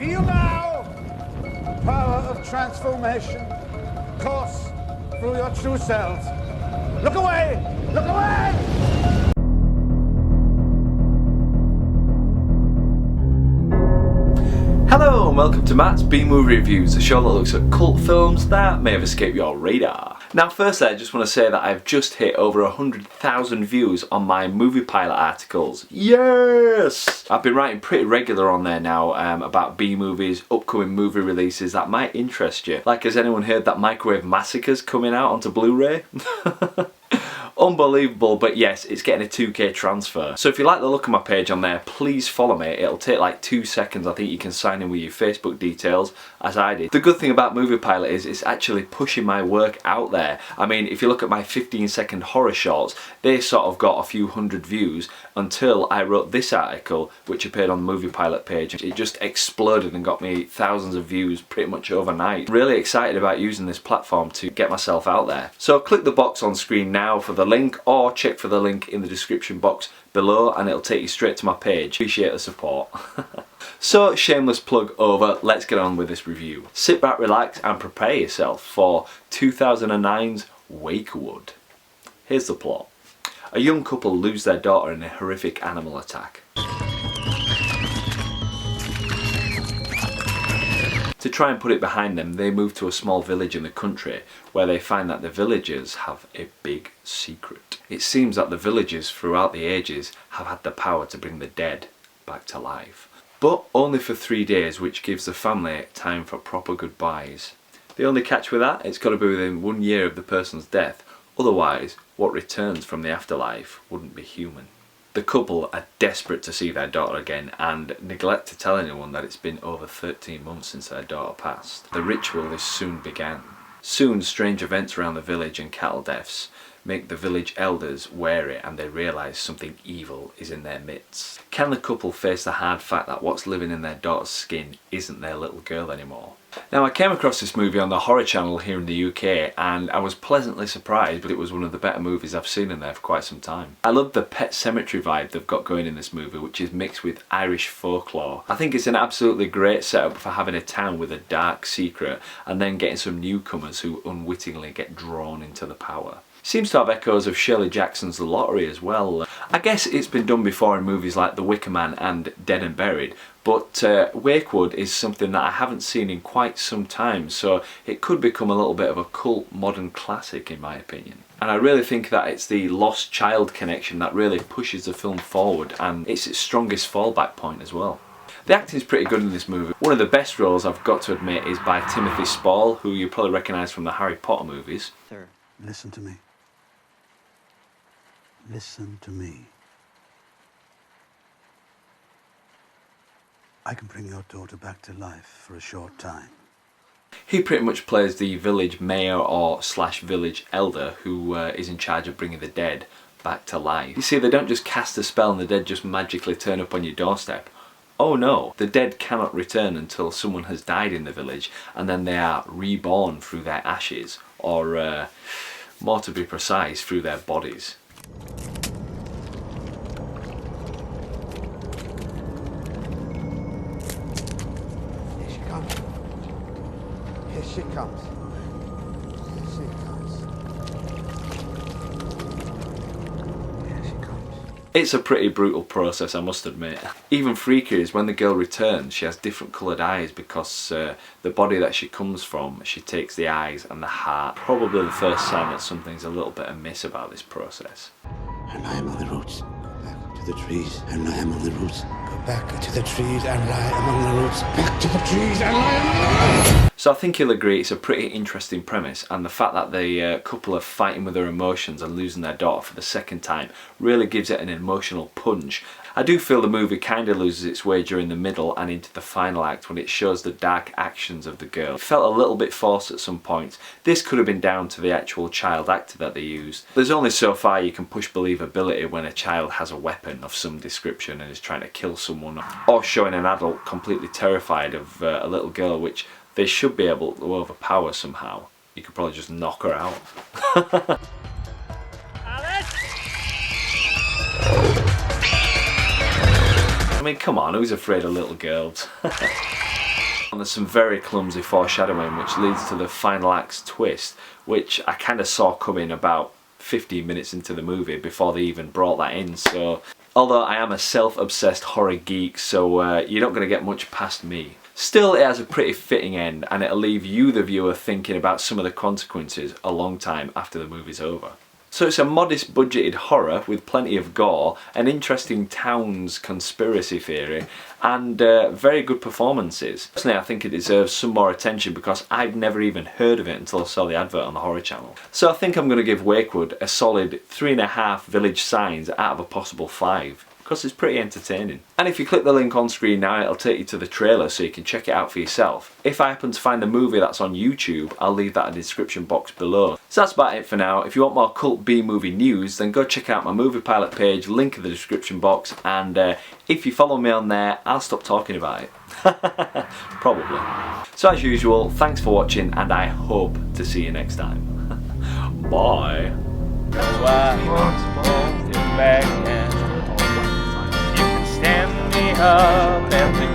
Feel now the power of transformation course through your true selves. Look away! Look away! Hello and welcome to Matt's B-Movie Reviews, a show that looks at cult films that may have escaped your radar. Now firstly, I just want to say that I've just hit over 100,000 views on my movie pilot articles. Yes! I've been writing pretty regular on there now about B-movies, upcoming movie releases that might interest you. Like, has anyone heard that Microwave Massacre's coming out onto Blu-ray? Unbelievable, but yes, it's getting a 2K transfer. So if you like the look of my page on there, please follow me. It'll take like 2 seconds. I think you can sign in with your Facebook details, as I did. The good thing about Movie Pilot is it's actually pushing my work out there. I mean, if you look at my 15-second horror shorts, they sort of got a few hundred views until I wrote this article, which appeared on the Movie Pilot page. It just exploded and got me thousands of views pretty much overnight. Really excited about using this platform to get myself out there. So click the box on screen now for the link, or check for the link in the description box below and it'll take you straight to my page. Appreciate the support. So, shameless plug over, let's get on with this review. Sit back, relax and prepare yourself for 2009's WakeWood. Here's the plot. A young couple lose their daughter in a horrific animal attack. To try and put it behind them, they move to a small village in the country where they find that the villagers have a big secret. It seems that the villagers throughout the ages have had the power to bring the dead back to life. But only for 3 days, which gives the family time for proper goodbyes. The only catch with that, it's got to be within 1 year of the person's death, otherwise what returns from the afterlife wouldn't be human. The couple are desperate to see their daughter again and neglect to tell anyone that it's been over 13 months since their daughter passed. The ritual is soon began. Soon strange events around the village and cattle deaths make the village elders wary and they realise something evil is in their midst. Can the couple face the hard fact that what's living in their daughter's skin isn't their little girl anymore? Now I came across this movie on the Horror Channel here in the UK and I was pleasantly surprised, but it was one of the better movies I've seen in there for quite some time. I love the Pet Sematary vibe they've got going in this movie, which is mixed with Irish folklore. I think it's an absolutely great setup for having a town with a dark secret and then getting some newcomers who unwittingly get drawn into the power. Seems to have echoes of Shirley Jackson's The Lottery as well. I guess it's been done before in movies like The Wicker Man and Dead and Buried, but WakeWood is something that I haven't seen in quite some time, so it could become a little bit of a cult modern classic in my opinion. And I really think that it's the lost child connection that really pushes the film forward, and it's its strongest fallback point as well. The acting is pretty good in this movie. One of the best roles, I've got to admit, is by Timothy Spall, who you probably recognise from the Harry Potter movies. Sir, listen to me. Listen to me. I can bring your daughter back to life for a short time. He pretty much plays the village mayor or slash village elder who is in charge of bringing the dead back to life. You see, they don't just cast a spell and the dead just magically turn up on your doorstep. Oh no, the dead cannot return until someone has died in the village and then they are reborn through their ashes, or more to be precise, through their bodies. Here she comes. Here she comes. Here she comes. Here she comes. It's a pretty brutal process, I must admit. Even freakier is when the girl returns, she has different coloured eyes because the body that she comes from, she takes the eyes and the heart. Probably the first sign that something's a little bit amiss about this process. And I am on the roots. Go back to the trees and lie among the roots. Go back to the trees and lie among the roots. Back to the trees and lie among the roots. So I think you'll agree it's a pretty interesting premise, and the fact that the couple are fighting with their emotions and losing their daughter for the second time really gives it an emotional punch. I do feel the movie kind of loses its way during the middle and into the final act when it shows the dark actions of the girl. It felt a little bit forced at some points. This could have been down to the actual child actor that they used. There's only so far you can push believability when a child has a weapon of some description and is trying to kill someone, or showing an adult completely terrified of a little girl, which they should be able to overpower somehow. You could probably just knock her out. I mean, come on, who's afraid of little girls? And there's some very clumsy foreshadowing which leads to the final act's twist, which I kind of saw coming about 15 minutes into the movie before they even brought that in. So, although I am a self-obsessed horror geek, so you're not going to get much past me. Still, it has a pretty fitting end, and it'll leave you, the viewer, thinking about some of the consequences a long time after the movie's over. So it's a modest budgeted horror with plenty of gore, an interesting town's conspiracy theory, and very good performances. Personally, I think it deserves some more attention because I'd never even heard of it until I saw the advert on the Horror Channel. So I think I'm going to give WakeWood a solid 3.5 village signs out of a possible 5. Because it's pretty entertaining. And if you click the link on screen now, it'll take you to the trailer so you can check it out for yourself. If I happen to find the movie that's on YouTube, I'll leave that in the description box below. So that's about it for now. If you want more cult B-movie news, then go check out my Movie Pilot page, link in the description box, and if you follow me on there, I'll stop talking about it. Probably. So as usual, thanks for watching, and I hope to see you next time. Bye. Stand me up and